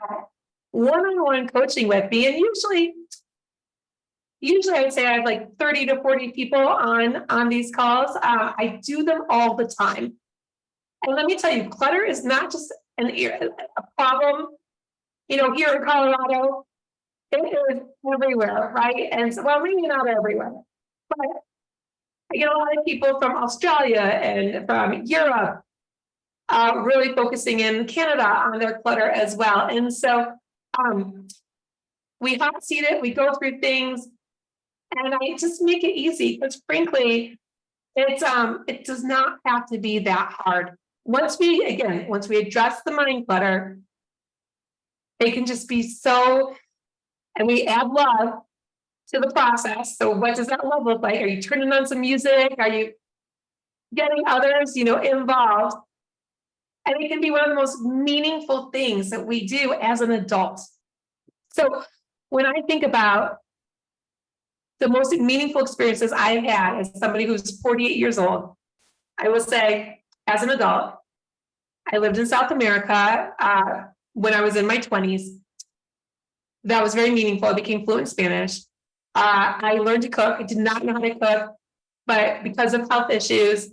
one-on-one coaching with me. And usually I would say I have like 30 to 40 people on these calls. I do them all the time. And let me tell you, clutter is not just a problem, you know, here in Colorado, it is everywhere, right? And so, well, maybe not everywhere, but I get a lot of people from Australia and from Europe, really focusing in Canada on their clutter as well. And so we hot seat it, we go through things, and I just make it easy because frankly, it does not have to be that hard. Once we address the mind clutter, it can just be so, and we add love to the process. So what does that love look like? Are you turning on some music? Are you getting others, involved? And it can be one of the most meaningful things that we do as an adult. So when I think about the most meaningful experiences I've had as somebody who's 48 years old, I will say, as an adult, I lived in South America when I was in my 20s. That was very meaningful. I became fluent in Spanish. I learned to cook. I did not know how to cook, but because of health issues,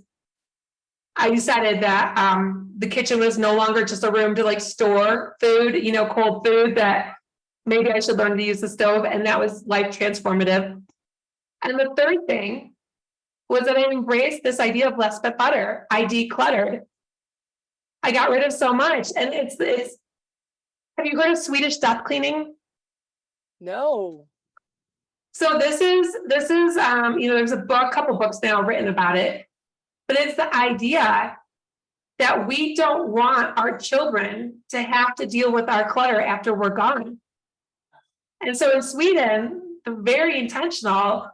I decided that the kitchen was no longer just a room to like store food, cold food, that maybe I should learn to use the stove. And that was life transformative. And the third thing was that I embraced this idea of less but better. I decluttered. I got rid of so much. And it's have you heard of Swedish death cleaning? No. So this is there's a couple books now written about it, but it's the idea that we don't want our children to have to deal with our clutter after we're gone. And so in Sweden, they're very intentional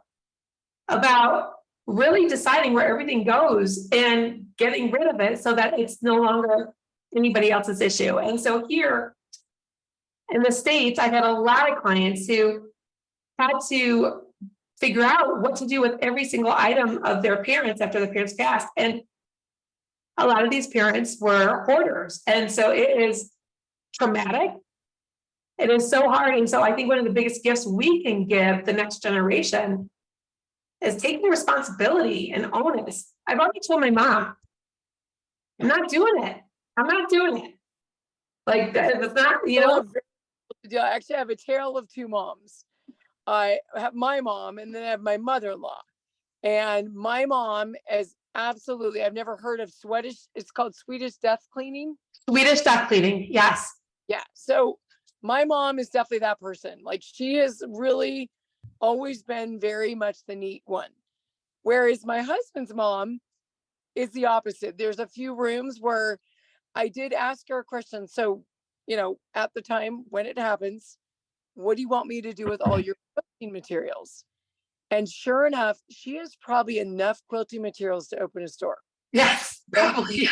about really deciding where everything goes and getting rid of it so that it's no longer anybody else's issue. And so here in the States, I've had a lot of clients who had to figure out what to do with every single item of their parents after the parents passed. And a lot of these parents were hoarders. And so it is traumatic. It is so hard. And so I think one of the biggest gifts we can give the next generation is taking responsibility and onus. I've already told my mom, I'm not doing it. I'm not doing it. Like, it's not, I actually have a tale of two moms. I have my mom and then I have my mother-in-law. And my mom is absolutely, I've never heard of it's called Swedish death cleaning. Swedish death cleaning, yes. Yeah. So my mom is definitely that person. Like she has really always been very much the neat one. Whereas my husband's mom is the opposite. There's a few rooms where I did ask her a question. So, at the time when it happens, what do you want me to do with all your quilting materials? And sure enough, she has probably enough quilting materials to open a store. Yes, probably.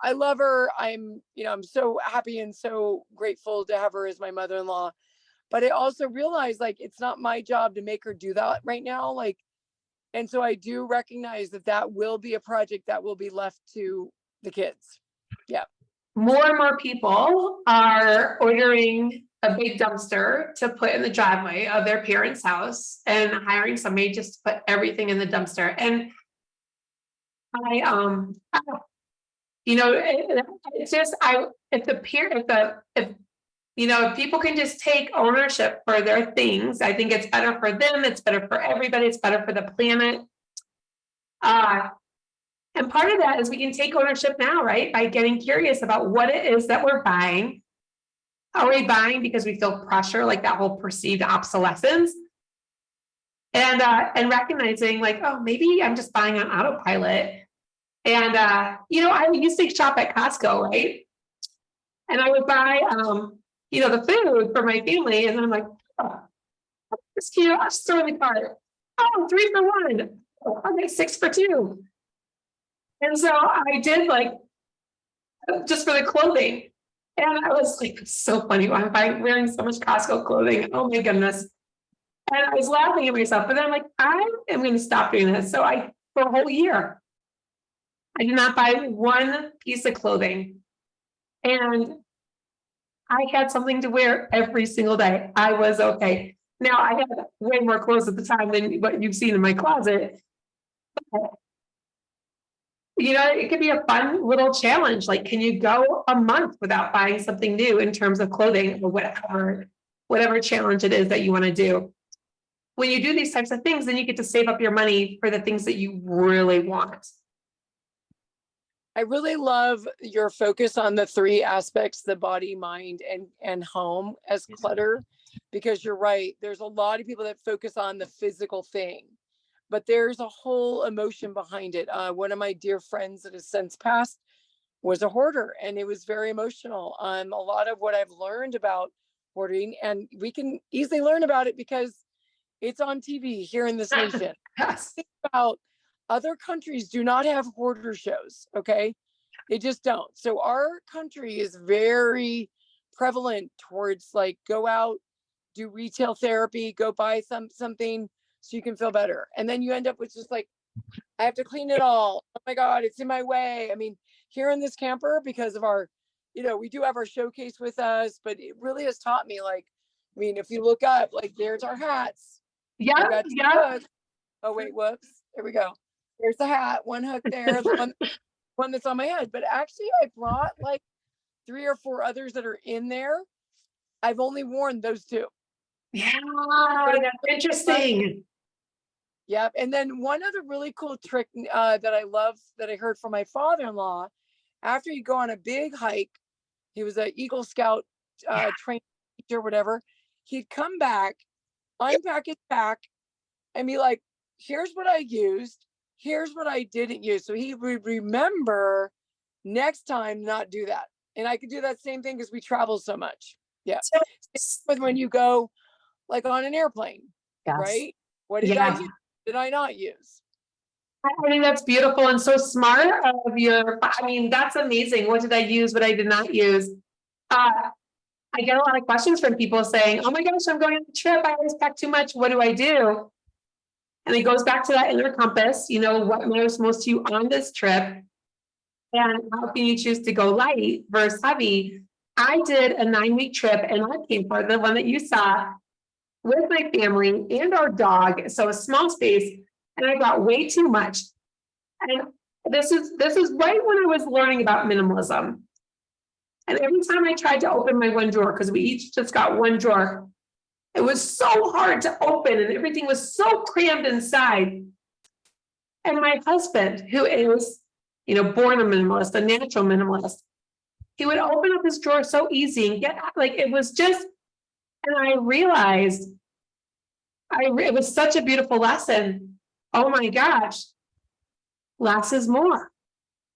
I love her. I'm so happy and so grateful to have her as my mother-in-law. But I also realize like it's not my job to make her do that right now. Like, and so I do recognize that will be a project that will be left to the kids. Yeah. More and more people are ordering a big dumpster to put in the driveway of their parents' house and hiring somebody just to put everything in the dumpster. And it's just, if people can just take ownership for their things, I think it's better for them. It's better for everybody. It's better for the planet. And part of that is we can take ownership now, right? By getting curious about what it is that we're buying. Are we buying because we feel pressure, like that whole perceived obsolescence? And recognizing like, oh, maybe I'm just buying on autopilot. And, I used to shop at Costco, right? And I would buy, the food for my family. And then I'm like, oh, it's cute. I'll just throw in the cart. Oh, 3 for 1. Oh, I'll make 6 for 2. And so I did like, just for the clothing. And I was like, it's so funny. I'm wearing so much Costco clothing. Oh my goodness. And I was laughing at myself, but then I'm like, I am going to stop doing this. So for a whole year, I did not buy one piece of clothing. And I had something to wear every single day. I was okay. Now I had way more clothes at the time than what you've seen in my closet. But, it could be a fun little challenge. Like, can you go a month without buying something new in terms of clothing or whatever challenge it is that you want to do? When you do these types of things, then you get to save up your money for the things that you really want. I really love your focus on the 3 aspects, the body, mind, and home as clutter, because you're right. There's a lot of people that focus on the physical thing, but there's a whole emotion behind it. One of my dear friends that has since passed was a hoarder, and it was very emotional. A lot of what I've learned about hoarding, and we can easily learn about it because it's on TV here in this nation. Yes. Think about other countries do not have hoarder shows, okay? They just don't. So our country is very prevalent towards like go out, do retail therapy, go buy something so you can feel better. And then you end up with just like, I have to clean it all. Oh my God, it's in my way. I mean, here in this camper, because of our, we do have our showcase with us, but it really has taught me like, if you look up, like there's our hats. Yeah. Oh wait, whoops. There we go. There's the hat, one hook there, the one that's on my head. But actually, I brought like 3 or 4 others that are in there. I've only worn those 2. Yeah, that's interesting. Yep. And then one other really cool trick that I love that I heard from my father-in-law, after you go on a big hike, he was an Eagle Scout trainer or whatever, he'd come back, unpack his pack, and be like, here's what I used. Here's what I didn't use. So he would remember next time not do that. And I could do that same thing because we travel so much. Yeah. But when you go like on an airplane, Yes. right? What did I use? Did I not use? I think that's beautiful and so smart of your, that's amazing. What did I use? What I did not use? I get a lot of questions from people saying, oh my gosh, I'm going on a trip. I always pack too much. What do I do? And it goes back to that inner compass, what matters most to you on this trip and how can you choose to go light versus heavy. I did a 9-week trip and I came for the one that you saw with my family and our dog. So a small space and I got way too much. And this is right when I was learning about minimalism. And every time I tried to open my one drawer, because we each just got one drawer, it was so hard to open and everything was so crammed inside. And my husband, who is, born a minimalist, a natural minimalist, he would open up his drawer so easy and get like, it was just, and I realized it was such a beautiful lesson. Oh my gosh, less is more.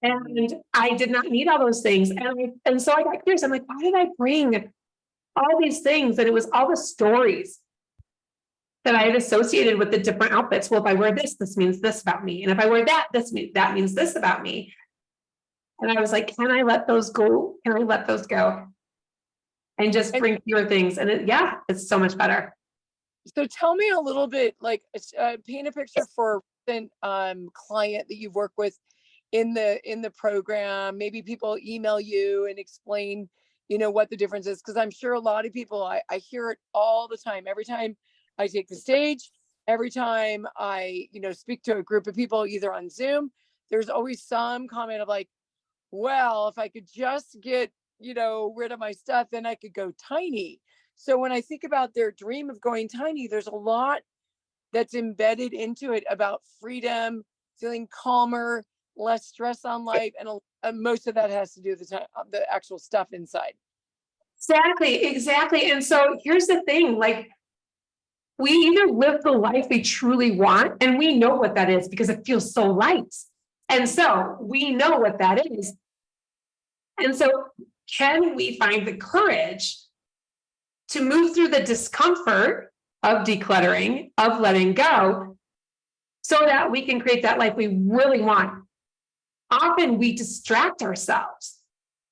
And I did not need all those things. And so I got curious. I'm like, why did I bring all these things? And it was all the stories that I had associated with the different outfits. Well, if I wear this, this means this about me. And if I wear that, that means this about me. And I was like, can I let those go? Can I let those go? And just bring fewer things. And it's so much better. So tell me a little bit, like, paint a picture for an client that you've worked with in the program. Maybe people email you and explain, what the difference is. Because I'm sure a lot of people, I hear it all the time. Every time I take the stage, every time I, speak to a group of people, either on Zoom, there's always some comment of like, well, if I could just get, rid of my stuff, then I could go tiny. So when I think about their dream of going tiny, there's a lot that's embedded into it about freedom, feeling calmer, less stress on life. And most of that has to do with the actual stuff inside. Exactly. And so here's the thing, like, we either live the life we truly want, and we know what that is because it feels so light. And so we know what that is. And so can we find the courage to move through the discomfort of decluttering, of letting go, so that we can create that life we really want? Often we distract ourselves,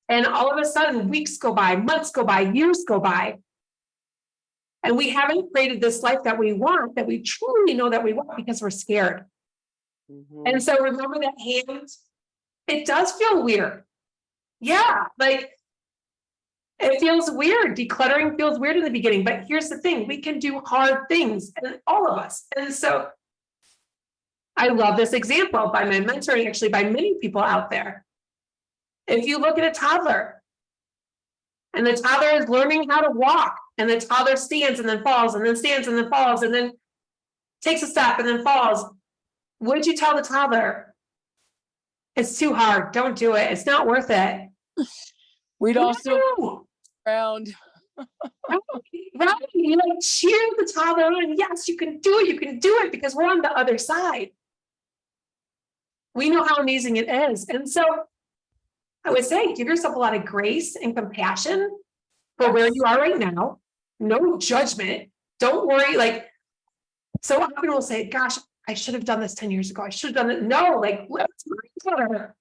and all of a sudden weeks go by, months go by, years go by, and we haven't created this life that we want, that we truly know that we want, because we're scared. And so remember that hand, it does feel weird. Yeah, like, it feels weird. Decluttering feels weird in the beginning, but here's the thing, we can do hard things, and all of us. And so I love this example by my mentor, and actually by many people out there. If you look at a toddler, and the toddler is learning how to walk, and the toddler stands and then falls, and then stands and then falls, and then takes a step and then falls, would you tell the toddler, it's too hard, don't do it, it's not worth it? We'd also around. Right, you like cheer the toddler on. Yes, you can do it, because we're on the other side. We know how amazing it is. And so I would say, give yourself a lot of grace and compassion for where you are right now. No judgment. Don't worry. Like, so often we'll say, gosh, I should have done this 10 years ago. I should have done it. No, like, let's don't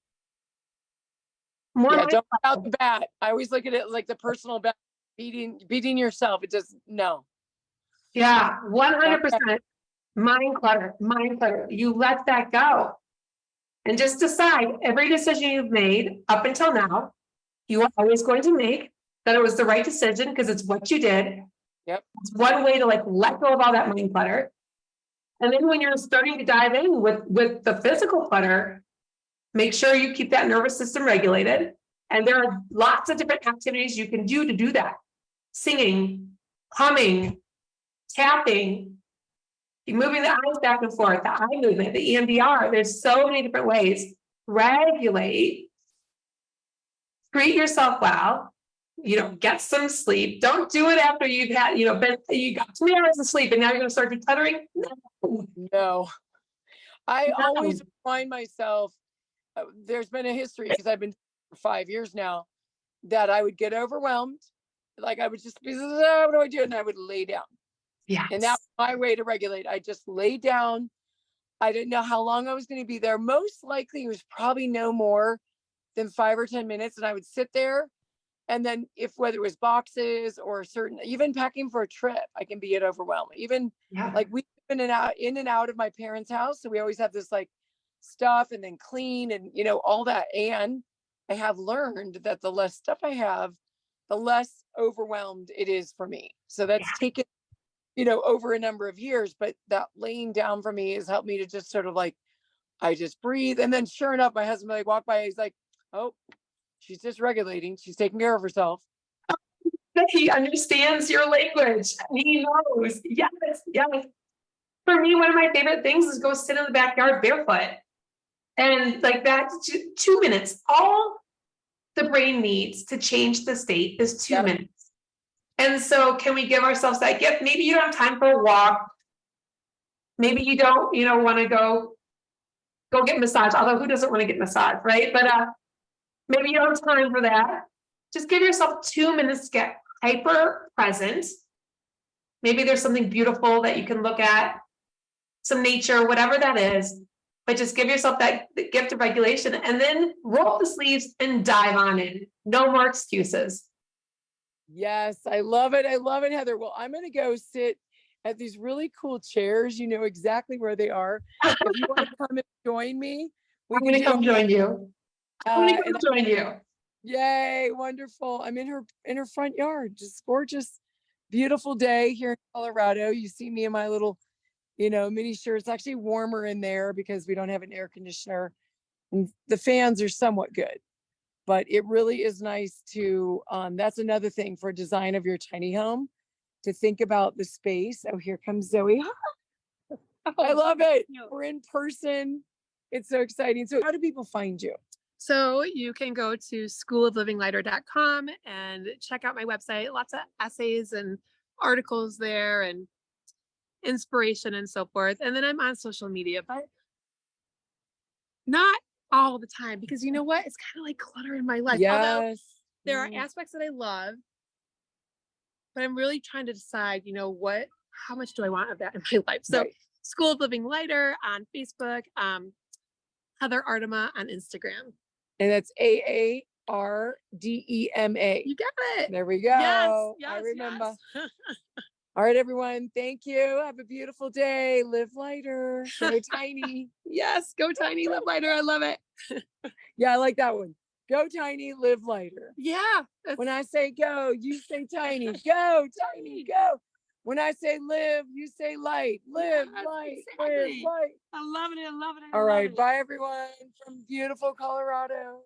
out the bat. I always look at it like the personal bat, beating yourself. It just, no. Yeah, 100%. Mind clutter. You let that go. And just decide every decision you've made up until now, you are always going to make that it was the right decision because it's what you did. Yep. It's one way to like let go of all that mind clutter. And then when you're starting to dive in with the physical clutter, make sure you keep that nervous system regulated. And there are lots of different activities you can do to do that. Singing, humming, tapping, moving the eyes back and forth, the eye movement, the EMDR. There's so many different ways. Regulate, treat yourself well, get some sleep. Don't do it after you've had, you got 3 hours of sleep and now you're going to start decluttering. No. I always remind myself, there's been a history because I've been for 5 years now, that I would get overwhelmed. Like I would just be, what do I do? And I would lay down. Yeah. And that's my way to regulate. I just lay down. I didn't know how long I was going to be there. Most likely it was probably no more than 5 or 10 minutes. And I would sit there. And then whether it was boxes or even packing for a trip, I can be overwhelmed. Even like we've been in and out of my parents' house. So we always have this like stuff and then clean and, all that. And I have learned that the less stuff I have, the less overwhelmed it is for me. So that's taken, over a number of years, but that laying down for me has helped me to just sort of like, I just breathe. And then sure enough, my husband like walk by, he's like, oh, she's just regulating. She's taking care of herself. He understands your language. He knows. Yes. For me, one of my favorite things is go sit in the backyard barefoot. And like that, 2 minutes. All the brain needs to change the state is 2 minutes. And so can we give ourselves that gift? Maybe you don't have time for a walk. Maybe you don't, want to go go get massage, although who doesn't want to get massage, right? But maybe you don't have time for that. Just give yourself 2 minutes to get hyper present. Maybe there's something beautiful that you can look at, some nature, whatever that is, but just give yourself that gift of regulation and then roll up the sleeves and dive on in. No more excuses. Yes, I love it. I love it, Heather. Well, I'm going to go sit at these really cool chairs. You know exactly where they are. If you want to come and join me, we I'm going to come join you. I'm going to come join you. Yay, wonderful. I'm in her front yard. Just gorgeous, beautiful day here in Colorado. You see me in my little, mini shirt. It's actually warmer in there because we don't have an air conditioner. And the fans are somewhat good. But it really is nice to, that's another thing for design of your tiny home, to think about the space. Oh, here comes Zoe. I love it. We're in person. It's so exciting. So how do people find you? So you can go to schooloflivinglighter.com and check out my website. Lots of essays and articles there and inspiration and so forth. And then I'm on social media, but not all the time, because you know what? It's kind of like clutter in my life. Although Yes. there are aspects that I love, but I'm really trying to decide, how much do I want of that in my life? So Right. School of Living Lighter on Facebook, Heather Aardema on Instagram. And that's AARDEMA. You got it. There we go. Yes, I remember. yes. All right, everyone. Thank you. Have a beautiful day. Live lighter. Go tiny. Yes, go tiny, live lighter. I love it. Yeah, I like that one. Go tiny, live lighter. Yeah. When I say go, you say tiny. Go tiny, go. When I say live, you say light. Live Yes, light, exactly. live light. I love it. I love it. All right. Bye, everyone, from beautiful Colorado.